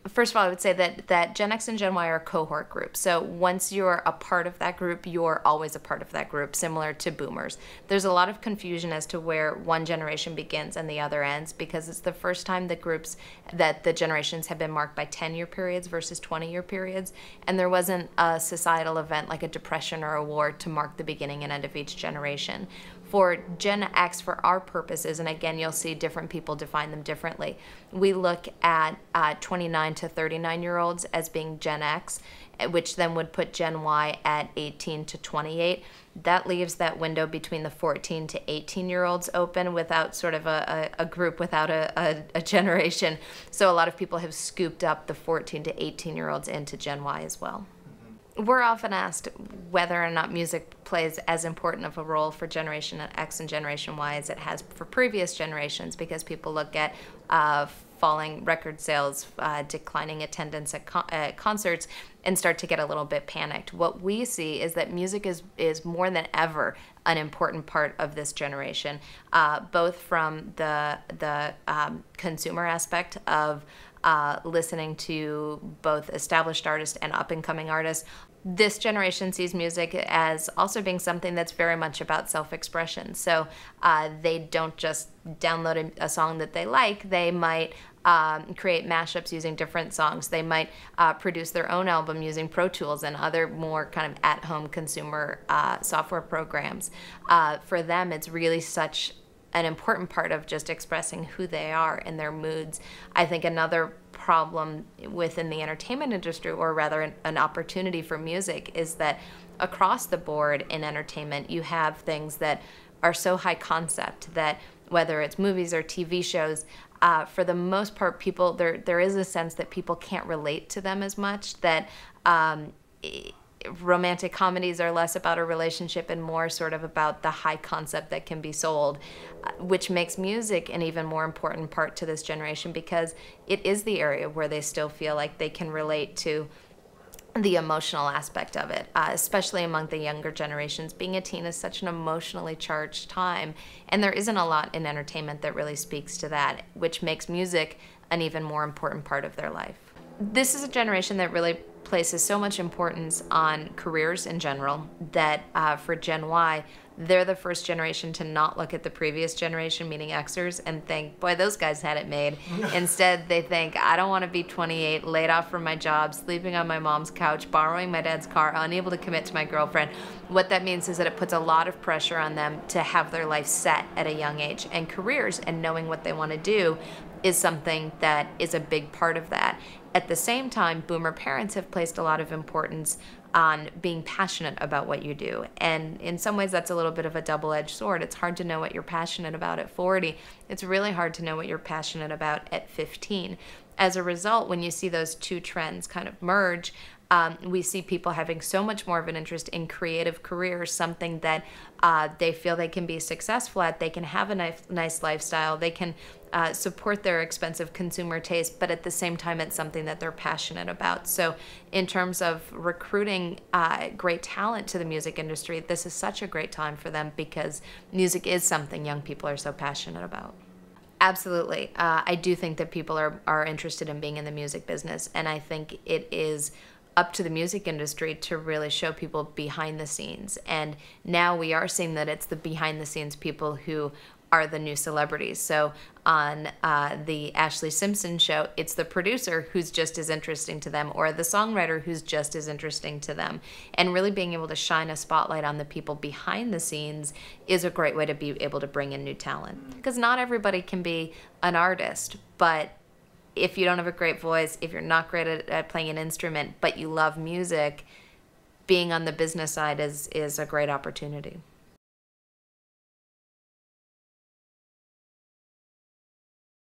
First of all, I would say that Gen X and Gen Y are cohort groups. So once you're a part of that group, you're always a part of that group, similar to boomers. There's a lot of confusion as to where one generation begins and the other ends, because it's the first time that the generations have been marked by 10-year periods versus 20-year periods. And there wasn't a societal event like a depression or a war to mark the beginning and end of each generation. For Gen X, for our purposes, and again, you'll see different people define them differently, we look at 29 to 39-year-olds as being Gen X, which then would put Gen Y at 18 to 28. That leaves that window between the 14 to 18-year-olds open without sort of a group, without a generation. So a lot of people have scooped up the 14 to 18-year-olds into Gen Y as well. We're often asked whether or not music plays as important of a role for Generation X and Generation Y as it has for previous generations, because people look at falling record sales, declining attendance at concerts, and start to get a little bit panicked. What we see is that music is more than ever an important part of this generation, both from the consumer aspect of listening to both established artists and up-and-coming artists. This generation sees music as also being something that's very much about self-expression. So they don't just download a song that they like. They might create mashups using different songs. They might produce their own album using Pro Tools and other more kind of at-home consumer software programs. For them, it's really such an important part of just expressing who they are and their moods. I think another problem within the entertainment industry, or rather an opportunity for music, is that across the board in entertainment, you have things that are so high concept that whether it's movies or TV shows, for the most part, people there is a sense that people can't relate to them as much, that romantic comedies are less about a relationship and more sort of about the high concept that can be sold, which makes music an even more important part to this generation, because it is the area where they still feel like they can relate to the emotional aspect of it, especially among the younger generations. Being a teen is such an emotionally charged time, and there isn't a lot in entertainment that really speaks to that, which makes music an even more important part of their life. This is a generation that really places so much importance on careers in general that for Gen Y, they're the first generation to not look at the previous generation, meaning Xers, and think, boy, those guys had it made. Instead, they think, I don't want to be 28, laid off from my job, sleeping on my mom's couch, borrowing my dad's car, unable to commit to my girlfriend. What that means is that it puts a lot of pressure on them to have their life set at a young age. And careers and knowing what they want to do is something that is a big part of that. At the same time, boomer parents have placed a lot of importance on being passionate about what you do. And in some ways, that's a little bit of a double-edged sword. It's hard to know what you're passionate about at 40. It's really hard to know what you're passionate about at 15. As a result, when you see those two trends kind of merge, we see people having so much more of an interest in creative careers, something that they feel they can be successful at. They can have a nice lifestyle. They can support their expensive consumer taste, but at the same time, it's something that they're passionate about. So in terms of recruiting great talent to the music industry, this is such a great time for them, because music is something young people are so passionate about. Absolutely. I do think that people are interested in being in the music business, and I think it is up to the music industry to really show people behind the scenes. And now we are seeing that it's the behind the scenes people who are the new celebrities. So on the Ashley Simpson show, it's the producer who's just as interesting to them, or the songwriter who's just as interesting to them. And really being able to shine a spotlight on the people behind the scenes is a great way to be able to bring in new talent. Because not everybody can be an artist, but if you don't have a great voice, if you're not great at playing an instrument, but you love music, being on the business side is a great opportunity.